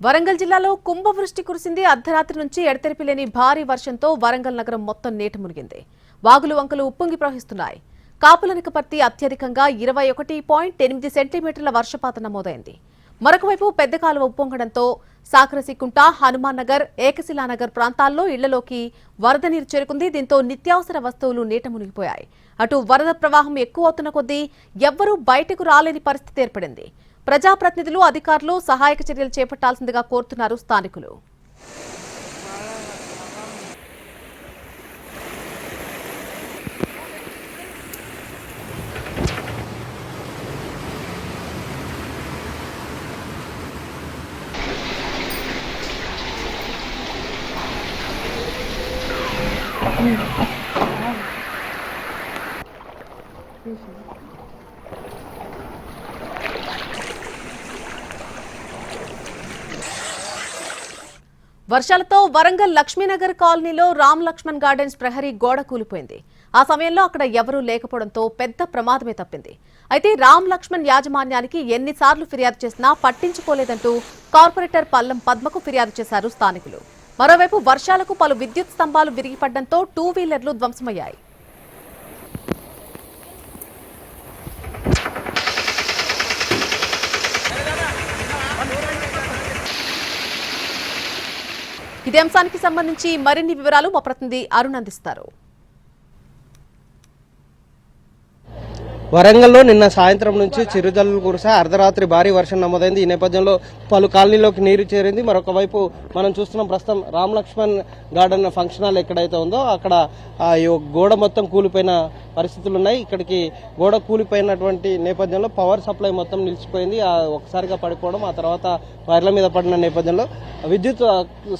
వరంగల్ జిల్లాలో కుంభవృష్టి కురిసింది. అర్ధరాత్రి నుంచి ఎడతెరిపి లేని భారీ వర్షంతో వరంగల్ నగరం మొత్తం నీట మునిగింది. వాగులు వంకలు ఉప్పొంగి ప్రవహిస్తున్నాయి. కాపులనికపర్తి అత్యధికంగా 21.8 సెంటీమీటర్ల వర్షపాతం నమోదైంది. మరొకవైపు పెద్ద కాలువ ఉప్పొంగడంతో సాకరసికుంట, హనుమాన్ నగర్, ఏకశిలానగర్ ప్రాంతాల్లో ఇళ్లలోకి వరద నీరు చేరుకుంది. దీంతో నిత్యావసర వస్తువులు నీట మునిగిపోయాయి. అటు వరద ప్రవాహం ఎక్కువ అవుతున్న కొద్దీ ఎవ్వరూ బయటకు రాలేని పరిస్థితి ఏర్పడింది. ప్రజాప్రతినిధులు, అధికారులు సహాయక చర్యలు చేపట్టాల్సిందిగా కోరుతున్నారు స్థానికులు. వర్షాలతో వరంగల్ లక్ష్మీనగర్ కాలనీలో రామ్ లక్ష్మణ్ గార్డెన్స్ ప్రహరీ గోడ కూలిపోయింది. ఆ సమయంలో అక్కడ ఎవరూ లేకపోవడంతో పెద్ద ప్రమాదమే తప్పింది. అయితే రామ్ లక్ష్మణ్ యాజమాన్యానికి ఎన్నిసార్లు ఫిర్యాదు చేసినా పట్టించుకోలేదంటూ కార్పొరేటర్ పల్లం పద్మకు ఫిర్యాదు చేశారు స్థానికులు. మరోవైపు వర్షాలకు పలు విద్యుత్ స్తంభాలు విరిగిపడడంతో 2 వీలర్లు ధ్వంసమయ్యాయి. ఇదే అంశానికి సంబంధించి మరిన్ని వివరాలు మా ప్రతినిధి అరుణ్ అందిస్తారు. వరంగల్లో నిన్న సాయంత్రం నుంచి చిరుజల్లులు కురిసా అర్ధరాత్రి భారీ వర్షం నమోదైంది. ఈ నేపథ్యంలో పలు కాలనీలోకి నీరు చేరింది. మరొక వైపు మనం చూస్తున్నాం ప్రస్తుతం Ram Laxman garden function hall ఎక్కడైతే ఉందో అక్కడ గోడ మొత్తం కూలిపోయిన పరిస్థితులు ఉన్నాయి. ఇక్కడికి గోడ కూలిపోయినటువంటి నేపథ్యంలో పవర్ సప్లై మొత్తం నిలిచిపోయింది. ఒకసారిగా పడిపోవడం, ఆ తర్వాత వైర్ల మీద పడిన నేపథ్యంలో విద్యుత్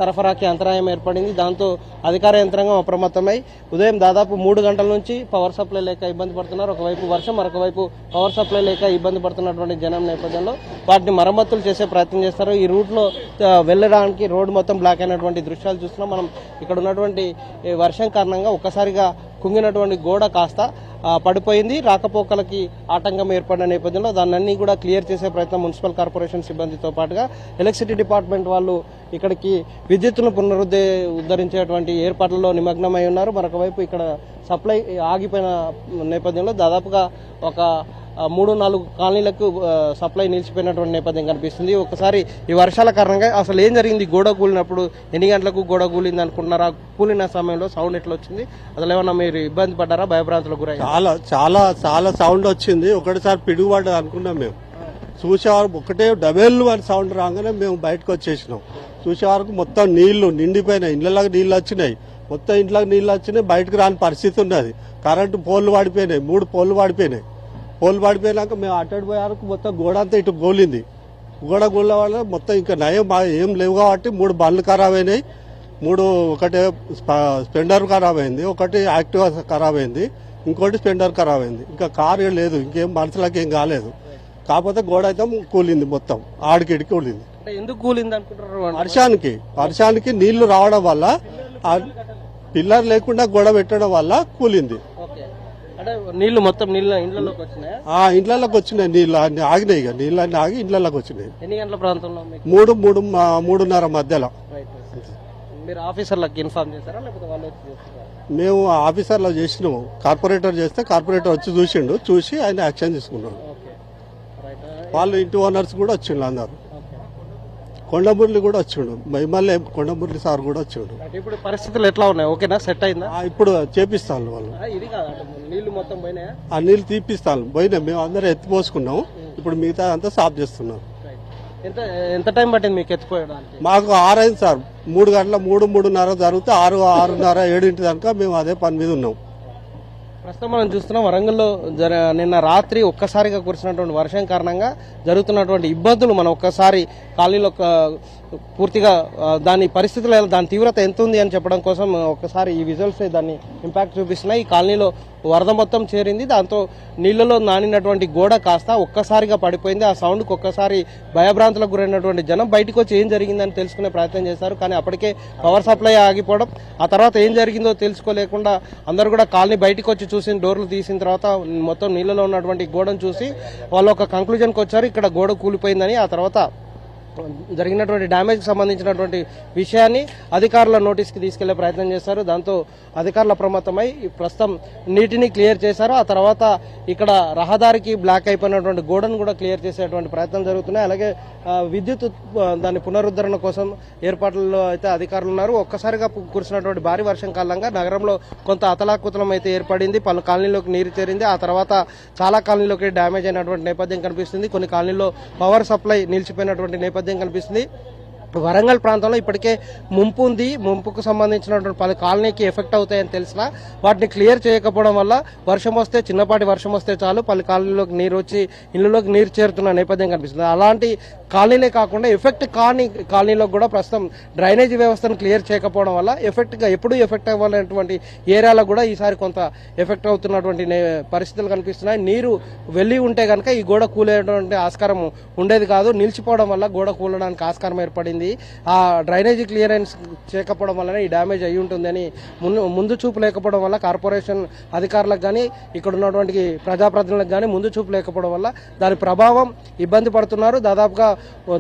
సరఫరాకి అంతరాయం ఏర్పడింది. దాంతో అధికార యంత్రాంగం అప్రమత్తమై ఉదయం దాదాపు 3 గంటల నుంచి పవర్ సప్లై లేక ఇబ్బంది పడుతున్నారు. ఒకవైపు వర్షం, మరొకవైపు పవర్ సప్లై లేక ఇబ్బంది పడుతున్నటువంటి జనం నేపథ్యంలో వాటిని మరమ్మతులు చేసే ప్రయత్నం చేస్తారు. ఈ రూట్ లో వెళ్లడానికి రోడ్డు మొత్తం బ్లాక్ అయినటువంటి దృశ్యాలు చూస్తున్నాం మనం. ఇక్కడ ఉన్నటువంటి వర్షం కారణంగా ఒక్కసారిగా కుంగినటువంటి గోడ కాస్త పడిపోయింది. రాకపోకలకి ఆటంకం ఏర్పడిన నేపథ్యంలో దాన్ని కూడా క్లియర్ చేసే ప్రయత్నం మున్సిపల్ కార్పొరేషన్ సిబ్బందితో పాటుగా ఎలక్ట్రిసిటీ డిపార్ట్మెంట్ వాళ్ళు ఇక్కడికి విద్యుత్తును ఉద్ధరించేటువంటి ఏర్పాట్లలో నిమగ్నమై ఉన్నారు. మరొక వైపు ఇక్కడ సప్లై ఆగిపోయిన నేపథ్యంలో దాదాపుగా ఒక 3-4 కాలనీలకు సప్లై నిలిచిపోయినటువంటి నేపథ్యం కనిపిస్తుంది. ఒకసారి ఈ వర్షాల కారణంగా అసలు ఏం జరిగింది, గోడ కూలినప్పుడు ఎన్ని గంటలకు గోడ కూలింది అనుకుంటున్నారా? కూలిన సమయంలో సౌండ్ ఎట్లా వచ్చింది? అసలు ఏమన్నా మీరు ఇబ్బంది పడ్డారా? భయభ్రాంతులకు గురై? చాలా సౌండ్ వచ్చింది. ఒకటిసారి పిడుగుపడ్డది అనుకున్నాం. మేము చూసేవారు ఒకటే డబెల్ అని సౌండ్ రాగానే మేము బయటకు వచ్చేసినాం. చూసేవారికి మొత్తం నీళ్లు నిండిపోయినాయి. ఇళ్లలోకి నీళ్లు వచ్చినాయి, మొత్తం ఇంట్లోకి నీళ్లు వచ్చినాయి. బయటకు రాని పరిస్థితి ఉన్నది. కరెంటు పోల్లు పడిపోయినాయి, 3 పోల్లు పడిపోయినాయి. పోలు పడిపోయినాక మేము అట్టడిపోయే వరకు మొత్తం గోడ అంతా ఇటు గోలింది. గోడ గోళ్ళ వల్ల మొత్తం ఇంకా నయం ఏం లేవు కాబట్టి 3 బండ్లు ఖరాబ్ అయినాయి. ఒకటి స్ప్లెండర్ ఖరాబ్ అయింది, ఒకటి యాక్టివా ఖరాబ్ అయింది, ఇంకోటి స్ప్లెండర్ ఖరాబ్ అయింది. ఇంకా కారు లేదు, ఇంకేం మనుషులకి ఏం కాలేదు. కాకపోతే గోడ అయితే కూలింది, మొత్తం ఆడికిడికి కూలింది. ఎందుకు కూలింది అనుకుంటారు? వర్షానికి నీళ్లు రావడం వల్ల, పిల్లర్ లేకుండా గోడ పెట్టడం వల్ల కూలింది. నీళ్లు మొత్తం ఇంట్లోకి వచ్చినాయి. ఇంట్లోకి వచ్చినాయి నీళ్లు అన్ని ఆగినాయి. ఇక నీళ్ళు అన్ని ఆగి ఇంట్లోకి వచ్చినాయి. ఎన్ని గంటల ప్రాంతంలో? 3:30 మధ్యలో. మీరు ఆఫీసర్లకు ఇన్ఫార్మ్ చేస్తారా లేకపోతే వాళ్ళు వచ్చి చేస్తారా? మేము ఆఫీసర్లో చేసినాము. కార్పొరేటర్ చేస్తే కార్పొరేటర్ వచ్చి చూసి ఆయన యాక్షన్ తీసుకున్నాడు. వాళ్ళు ఇంటి ఓనర్స్ కూడా వచ్చిండు, అందరు. కొండమురళి కూడా వచ్చిండు, మళ్ళీ కొండమురళి సార్ కూడా వచ్చిండు. ఇప్పుడు పరిస్థితులు ఎట్లా ఉన్నాయి? ఓకేనా, సెట్ అయిందా? ఇప్పుడు చేపిస్తాను వాళ్ళు. నీళ్లు మొత్తం పోయినాయా? ఆ నీళ్లు తీపిస్తాను పోయినా. మేము అందరం ఎత్తిపోసుకున్నాము. ఇప్పుడు మిగతా అంతా సాఫ్ చేస్తున్నాం. ఎంత టైం పట్టింది మీకు ఎత్తిపోయడానికి? మాకు 6 అయింది సార్. 3 గంటల 3:30 జరిగితే 6:30, 7 దాకా మేము అదే పని మీద ఉన్నాం. ప్రస్తుతం మనం చూస్తున్నాం వరంగల్లో నిన్న రాత్రి ఒక్కసారిగా కురిసినటువంటి వర్షం కారణంగా జరుగుతున్నటువంటి ఇబ్బందులు మనం ఒక్కసారి కాలనీలో పూర్తిగా దాని పరిస్థితులు, దాని తీవ్రత ఎంత ఉంది అని చెప్పడం కోసం ఒక్కసారి ఈ విజువల్స్ దాన్ని ఇంపాక్ట్ చూపిస్తున్నాయి. ఈ కాలనీలో వరద మొత్తం చేరింది. దాంతో నీళ్లలో నానినటువంటి గోడ కాస్త ఒక్కసారిగా పడిపోయింది. ఆ సౌండ్కి ఒక్కసారి భయభ్రాంతులకు గురైనటువంటి జనం బయటకు వచ్చి ఏం జరిగిందని తెలుసుకునే ప్రయత్నం చేశారు. కానీ అప్పటికే పవర్ సప్లై ఆగిపోవడం, ఆ తర్వాత ఏం జరిగిందో తెలుసుకోలేకుండా అందరూ కూడా కాలనీ బయటకు వచ్చి చూసిన డోర్లు తీసిన తర్వాత మొత్తం నీళ్లలో ఉన్నటువంటి గోడను చూసి వాళ్ళు ఒక కంక్లూజన్కి వచ్చారు, ఇక్కడ గోడ కూలిపోయిందని. ఆ తర్వాత జరిగినటువంటి డ్యామేజ్ సంబంధించినటువంటి విషయాన్ని అధికారుల నోటీస్కి తీసుకెళ్లే ప్రయత్నం చేశారు. దాంతో అధికారులు అప్రమత్తమై ప్రస్తుతం నీటిని క్లియర్ చేశారు. ఆ తర్వాత ఇక్కడ రహదారికి బ్లాక్ అయిపోయినటువంటి గోడను కూడా క్లియర్ చేసేటువంటి ప్రయత్నం జరుగుతున్నాయి. అలాగే విద్యుత్ దాని పునరుద్ధరణ కోసం ఏర్పాట్లలో అయితే అధికారులు ఉన్నారు. ఒక్కసారిగా కురిసినటువంటి భారీ వర్షం కారణంగా నగరంలో కొంత అతలాకుతలం అయితే ఏర్పడింది. పలు కాలనీలోకి నీరు చేరింది. ఆ తర్వాత చాలా కాలనీలోకి డ్యామేజ్ అయినటువంటి నేపథ్యం కనిపిస్తుంది. కొన్ని కాలనీలో పవర్ సప్లై నిలిచిపోయినటువంటి నేపథ్యం కనిపిస్తుంది. వరంగల్ ప్రాంతంలో ఇప్పటికే ముంపు ఉంది. ముంపుకు సంబంధించినటువంటి పలు కాలనీకి ఎఫెక్ట్ అవుతాయని తెలిసినా వాటిని క్లియర్ చేయకపోవడం వల్ల వర్షం వస్తే, చిన్నపాటి వర్షం వస్తే చాలు పలు కాలనీలోకి నీరు వచ్చి ఇళ్లలోకి నీరు చేరుతున్న నేపథ్యం కనిపిస్తుంది. అలాంటి కాలనీలే కాకుండా ఎఫెక్ట్ కాని కాలనీలోకి కూడా ప్రస్తుతం డ్రైనేజీ వ్యవస్థను క్లియర్ చేయకపోవడం వల్ల ఎప్పుడు ఎఫెక్ట్ అవ్వాలనేటువంటి ఏరియాలకు కూడా ఈసారి కొంత ఎఫెక్ట్ అవుతున్నటువంటి పరిస్థితులు కనిపిస్తున్నాయి. నీరు వెళ్ళి ఉంటే కనుక ఈ గోడ కూలేటువంటి ఆస్కారం ఉండేది కాదు. నిలిచిపోవడం వల్ల గోడ కూలడానికి ఆస్కారం ఏర్పడింది. ఆ డ్రైనేజీ క్లియరెన్స్ చేయకపోవడం వల్లనే ఈ డ్యామేజ్ అయి ఉంటుందని ముందు చూపు లేకపోవడం వల్ల కార్పొరేషన్ అధికారులకు కానీ ఇక్కడ ఉన్నటువంటి ప్రజాప్రతినిధులకు కానీ ముందు చూపు లేకపోవడం వల్ల దాని ప్రభావం ఇబ్బంది పడుతున్నారు. దాదాపుగా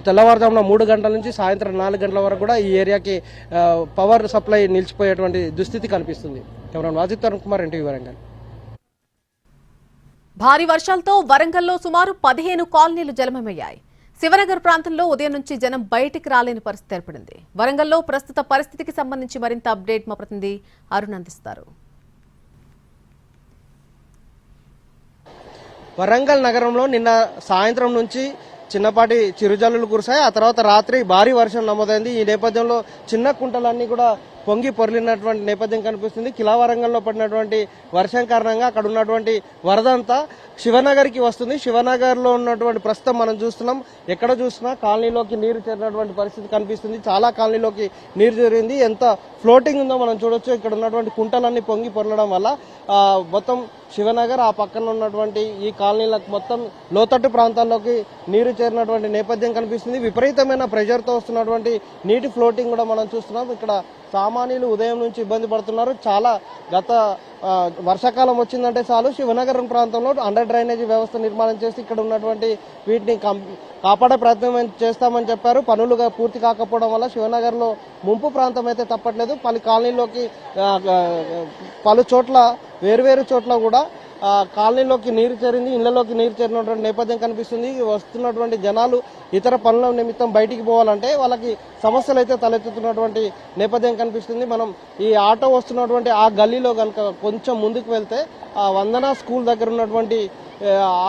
తెల్లవారుజామున 3 గంటల నుంచి సాయంత్రం 4 గంటల వరకు కూడా ఈ ఏరియాకి పవర్ సప్లై నిలిచిపోయేటువంటి దుస్థితి కనిపిస్తుంది. Cameraman Wajid Tarun Kumar, NTV Warangal. భారీ వర్షాలతో వరంగల్లో సుమారు 15 కాలనీలు జలమయ్యాయి. శివనగర్ ప్రాంతంలో ఉదయం నుంచి జనం బయటికి రాలేని పరిస్థితి ఏర్పడింది. వరంగల్లో ప్రస్తుత పరిస్థితికి సంబంధించి మరింత అప్డేట్ మా ప్రతినిధి అరుణ్ అందిస్తారు. వరంగల్ నగరంలో నిన్న సాయంత్రం నుంచి చిన్నపాటి చిరుజల్లులు కురిశాయి. ఆ తర్వాత రాత్రి భారీ వర్షం నమోదైంది. ఈ నేపథ్యంలో చిన్న కుంటలన్నీ కూడా పొంగి పొర్లినటువంటి నేపథ్యం కనిపిస్తుంది. కిలావరంగంలో పడినటువంటి వర్షం కారణంగా అక్కడ ఉన్నటువంటి వరద అంతా శివనగర్కి వస్తుంది. శివనగర్లో ఉన్నటువంటి ప్రస్తుతం మనం చూస్తున్నాం, ఎక్కడ చూసినా కాలనీలోకి నీరు చేరినటువంటి పరిస్థితి కనిపిస్తుంది. చాలా కాలనీలోకి నీరు చేరింది. ఎంత ఫ్లోటింగ్ ఉందో మనం చూడొచ్చు. ఇక్కడ ఉన్నటువంటి కుంటలన్నీ పొంగి పొరలడం వల్ల మొత్తం శివనగర్, ఆ పక్కన ఉన్నటువంటి ఈ కాలనీలకు మొత్తం లోతట్టు ప్రాంతాల్లోకి నీరు చేరినటువంటి నేపథ్యం కనిపిస్తుంది. విపరీతమైన ప్రెషర్తో వస్తున్నటువంటి నీటి ఫ్లోటింగ్ కూడా మనం చూస్తున్నాం. ఇక్కడ సామాన్యులు ఉదయం నుంచి ఇబ్బంది పడుతున్నారు. చాలా గత వర్షాకాలం వచ్చిందంటే చాలు శివనగరం ప్రాంతంలో అండర్ డ్రైనేజీ వ్యవస్థ నిర్మాణం చేసి ఇక్కడ ఉన్నటువంటి వీటిని కాపాడే ప్రయత్నం చేస్తామని చెప్పారు. పనులుగా పూర్తి కాకపోవడం వల్ల శివనగర్లో ముంపు ప్రాంతం అయితే తప్పట్లేదు. పలు కాలనీలోకి పలు చోట్ల వేరువేరు చోట్ల కూడా కాలనీలోకి నీరు చేరింది, ఇళ్లలోకి నీరు చేరినటువంటి నేపథ్యం కనిపిస్తుంది. వస్తున్నటువంటి జనాలు ఇతర పనుల నిమిత్తం బయటికి పోవాలంటే వాళ్ళకి సమస్యలు అయితే తలెత్తుతున్నటువంటి నేపథ్యం కనిపిస్తుంది. మనం ఈ ఆటో వస్తున్నటువంటి ఆ గల్లీలో కనుక కొంచెం ముందుకు వెళ్తే ఆ వందన స్కూల్ దగ్గర ఉన్నటువంటి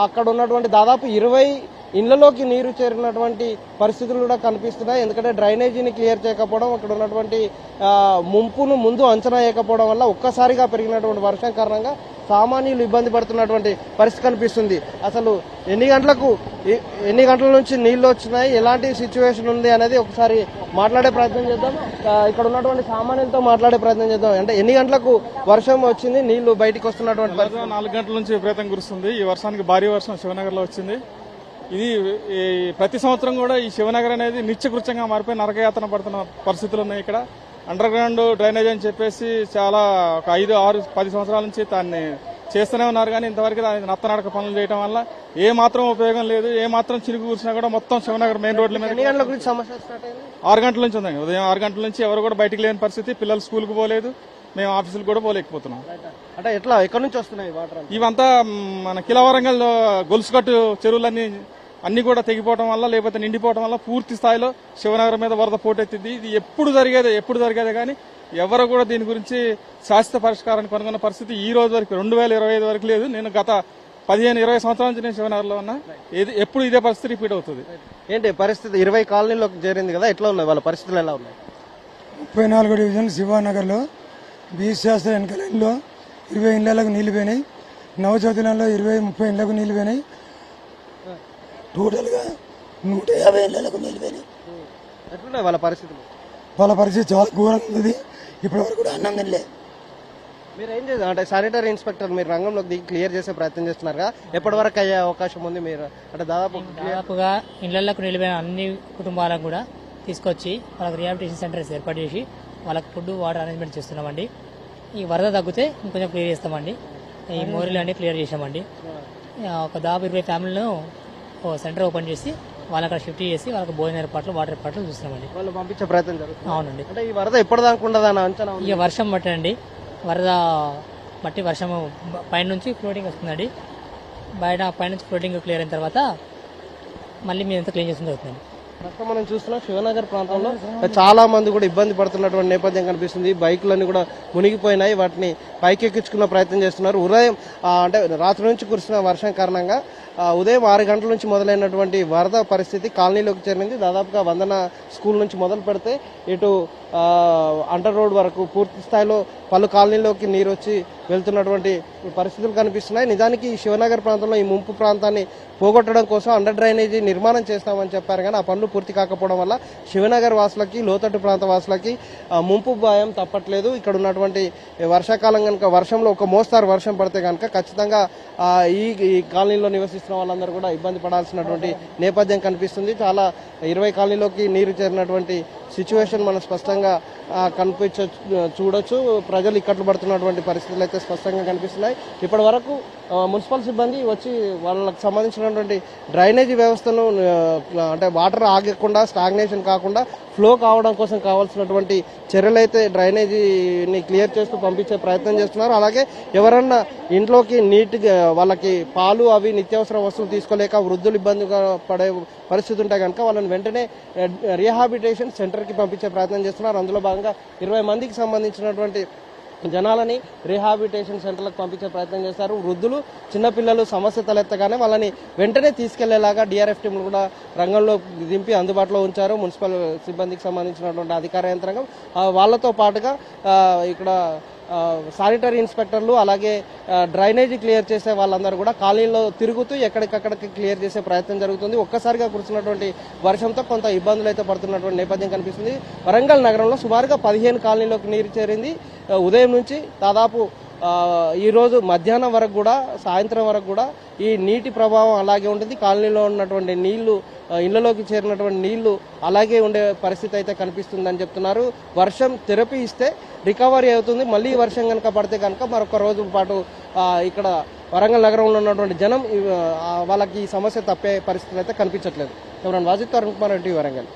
అక్కడ ఉన్నటువంటి దాదాపు 20 ఇళ్లలోకి నీరు చేరినటువంటి పరిస్థితులు కూడా కనిపిస్తున్నాయి. ఎందుకంటే డ్రైనేజీని క్లియర్ చేయకపోవడం, అక్కడ ఉన్నటువంటి ముంపును ముందు అంచనా వేయకపోవడం వల్ల ఒక్కసారిగా పెరిగినటువంటి వర్షం కారణంగా సామాన్యులు ఇబ్బంది పడుతున్నటువంటి పరిస్థితి కనిపిస్తుంది. అసలు ఎన్ని గంటల నుంచి నీళ్లు వచ్చినాయి, ఎలాంటి సిచ్యువేషన్ ఉంది అనేది ఒకసారి మాట్లాడే ప్రయత్నం చేద్దాం. ఇక్కడ ఉన్నటువంటి సామాన్యులతో మాట్లాడే ప్రయత్నం చేద్దాం. అంటే ఎన్ని గంటలకు వర్షం వచ్చింది, నీళ్లు బయటకు వస్తున్నటువంటి 4 గంటల నుంచి విపరీతం కురుస్తుంది. ఈ వర్షానికి భారీ వర్షం శివనగర్లో వచ్చింది. ఇది ప్రతి సంవత్సరం కూడా ఈ శివనగర్ అనేది నిత్యకృత్యంగా మారిపోయి నరకయాతన పడుతున్న పరిస్థితులు ఉన్నాయి. ఇక్కడ అండర్ గ్రౌండ్ డ్రైనేజ్ అని చెప్పేసి చాలా ఒక 5, 6, 10 సంవత్సరాల నుంచి దాన్ని చేస్తూనే ఉన్నారు. కానీ ఇంతవరకు దానికి నత్తనడక పనులు చేయడం వల్ల ఏ మాత్రం ఉపయోగం లేదు. ఏ మాత్రం చిరుగు కూర్చున్నా కూడా మొత్తం శివనగర్ మెయిన్ రోడ్ల మీద 6 గంటల నుంచి ఉందండి. ఉదయం 6 గంటల నుంచి ఎవరు కూడా బయటికి లేని పరిస్థితి. పిల్లలు స్కూల్కి పోలేదు, మేము ఆఫీసులకు కూడా పోలేకపోతున్నాం. అంటే ఎట్లా ఎక్కడి నుంచి వస్తున్నాయి వాటర్? ఇవంతా మన కిలావరంగల్ గొలుసుకట్టు చెరువులన్నీ అన్ని కూడా తెగిపోవడం వల్ల, లేకపోతే నిండిపోవడం వల్ల పూర్తి స్థాయిలో శివనగరం మీద వరద పోటెత్తింది. ఇది ఎప్పుడు జరిగేదే కానీ ఎవరు కూడా దీని గురించి శాశ్వత పరిష్కారాన్ని కనుగొన్న పరిస్థితి ఈ రోజు వరకు 2025 వరకు లేదు. నేను గత 15-20 సంవత్సరాల నుంచి నేను శివనగర్లో ఉన్నా. ఎప్పుడు ఇదే పరిస్థితి రిపీట్ అవుతుంది. ఏంటి పరిస్థితి? 20 కాలనీలోకి చేరింది కదా, ఎట్లా ఉన్నాయి వాళ్ళ పరిస్థితులు, ఎలా ఉన్నాయి? 34వ డివిజన్ శివానగర్లో బీచ్ శాస్త్ర వెనక లైన్లో 20 ఇళ్లకు నీళ్లు పోయినాయి. నవచోతిలో 20-30 ఇళ్లకు నీళ్లు పోయినాయి. టోటల్గా 150 ఇళ్లకు నీళ్లు పోయినాయి. ఎట్లున్నాయి వాళ్ళ పరిస్థితులు? వాళ్ళ పరిస్థితి చాలా ఘోరంగా ఉంది. ఇప్పటి వరకు కూడా అన్నం తినలే. మీరు ఏం చేద్దాం అంటే శానిటరీ ఇన్స్పెక్టర్ మీరు రంగంలోకి దిగి క్లియర్ చేసే ప్రయత్నం చేస్తున్నారుగా, ఎప్పటి వరకు అయ్యే అవకాశం ఉంది? మీరు అంటే దాదాపుగా ఇళ్లకు నిలిపోయిన అన్ని కుటుంబాలకు కూడా తీసుకొచ్చి వాళ్ళకి రిహాబిలిటేషన్ సెంటర్స్ ఏర్పాటు చేసి వాళ్ళకి ఫుడ్, వాటర్ అరేంజ్మెంట్ చేస్తున్నామండి. ఈ వరద తగ్గితే ఇంకొంచెం క్లియర్ చేస్తామండి. ఈ మోరీలు అన్ని క్లియర్ చేసామండి. ఒక దాదాపు 20 ఫ్యామిలీలను సెంటర్ ఓపెన్ చేసి వాళ్ళని అక్కడ షిఫ్ట్ చేసి వాళ్ళకి భోజన ఏర్పాట్లు వాటర్ ఏర్పాట్లు చూస్తున్నామండి. వాళ్ళు పంపించే ప్రయత్నం జరుగుతుంది. అవునండి. అంటే ఈ వరద ఎప్పటిదాకా ఉండదని అంచనా ఉంది? ఇక వర్షం బట్టండి, వరద బట్టి వర్షం పైనుంచి ఫ్లోటింగ్ వస్తుందండి. పైనుంచి ఫ్లోటింగ్ క్లియర్ అయిన తర్వాత మళ్ళీ మేము ఎంత క్లీన్ చేస్తుంది అవుతుంది. ప్రస్తుతం మనం చూస్తున్నాం శివనగర్ ప్రాంతంలో చాలా మంది కూడా ఇబ్బంది పడుతున్నటువంటి నేపథ్యం కనిపిస్తుంది. బైకులన్నీ కూడా మునిగిపోయినాయి, వాటిని పైకెక్కించుకున్న ప్రయత్నం చేస్తున్నారు. ఉదయం అంటే రాత్రి నుంచి కురిసిన వర్షం కారణంగా ఉదయం 6 గంటల నుంచి మొదలైనటువంటి వరద పరిస్థితి కాలనీలోకి చేరింది. దాదాపుగా వందన స్కూల్ నుంచి మొదలు పెడితే ఇటు అండర్ రోడ్ వరకు పూర్తి స్థాయిలో పలు కాలనీలోకి నీరు వచ్చి వెళ్తున్నటువంటి పరిస్థితులు కనిపిస్తున్నాయి. నిజానికి ఈ శివనగర్ ప్రాంతంలో ఈ ముంపు ప్రాంతాన్ని పోగొట్టడం కోసం అండర్ డ్రైనేజీ నిర్మాణం చేస్తామని చెప్పారు, కానీ ఆ పనులు పూర్తి కాకపోవడం వల్ల శివనగర్ వాసులకి, లోతట్టు ప్రాంత వాసులకి ముంపు భయం తప్పట్లేదు. ఇక్కడ ఉన్నటువంటి వర్షాకాలం కనుక వర్షంలో ఒక మోస్తారు వర్షం పడితే కనుక ఖచ్చితంగా ఈ కాలనీలో నివసిస్తున్న వాళ్ళందరూ కూడా ఇబ్బంది పడాల్సినటువంటి నేపథ్యం కనిపిస్తుంది. చాలా 20 కాలనీలోకి నీరు చేరినటువంటి సిచ్యువేషన్ మనం స్పష్టంగా చూడొచ్చు. ప్రజలు ఇక్కట్లు పడుతున్నటువంటి పరిస్థితులు అయితే స్పష్టంగా కనిపిస్తున్నాయి. ఇప్పటి వరకు మున్సిపల్ సిబ్బంది వచ్చి వాళ్ళకి సంబంధించినటువంటి డ్రైనేజీ వ్యవస్థను అంటే వాటర్ ఆగకుండా, స్టాగ్నేషన్ కాకుండా ఫ్లో కావడం కోసం కావాల్సినటువంటి చర్యలు అయితే డ్రైనేజీని క్లియర్ చేస్తూ పంపించే ప్రయత్నం చేస్తున్నారు. అలాగే ఎవరన్నా ఇంట్లోకి నీట్గా వాళ్ళకి పాలు అవి నిత్యావసర వస్తువులు తీసుకోలేక వృద్ధులు ఇబ్బందిగా పడే పరిస్థితి ఉంటే కనుక వాళ్ళని వెంటనే రీహాబిలిటేషన్ సెంటర్కి పంపించే ప్రయత్నం చేస్తున్నారు. అందులో భాగంగా 20 మందికి సంబంధించినటువంటి జనాలని రీహాబిలిటేషన్ సెంటర్లకు పంపించే ప్రయత్నం చేస్తారు. వృద్ధులు, చిన్నపిల్లలు సమస్య తలెత్తగానే వాళ్ళని వెంటనే తీసుకెళ్లేలాగా డిఆర్ఎఫ్ టీంలు కూడా రంగంలో దింపి అందుబాటులో ఉంచారు. మున్సిపల్ సిబ్బందికి సంబంధించినటువంటి అధికార యంత్రాంగం వాళ్ళతో పాటుగా ఇక్కడ శానిటరీ ఇన్స్పెక్టర్లు, అలాగే డ్రైనేజీ క్లియర్ చేసే వాళ్ళందరూ కూడా కాలనీలో తిరుగుతూ ఎక్కడికక్కడికి క్లియర్ చేసే ప్రయత్నం జరుగుతుంది. ఒక్కసారిగా కురిసినటువంటి వర్షంతో కొంత ఇబ్బందులు అయితే పడుతున్నటువంటి నేపథ్యం కనిపిస్తుంది. వరంగల్ నగరంలో సుమారుగా 15 కాలనీలోకి నీరు చేరింది. ఉదయం నుంచి దాదాపు ఈరోజు మధ్యాహ్నం వరకు కూడా, సాయంత్రం వరకు కూడా ఈ నీటి ప్రభావం అలాగే ఉంటుంది. కాలనీలో ఉన్నటువంటి నీళ్లు, ఇళ్లలోకి చేరినటువంటి నీళ్లు అలాగే ఉండే పరిస్థితి అయితే కనిపిస్తుందని చెప్తున్నారు. వర్షం థెరపీ ఇస్తే రికవరీ అవుతుంది. మళ్ళీ వర్షం కనుక పడితే కనుక మరొక రోజు పాటు ఇక్కడ వరంగల్ నగరంలో ఉన్నటువంటి జనం వాళ్ళకి ఈ సమస్య తప్పే పరిస్థితులు అయితే కనిపించట్లేదు. ఎవరైనా వాజిత్ అరుణ్ కుమార్ రెడ్డి, వరంగల్.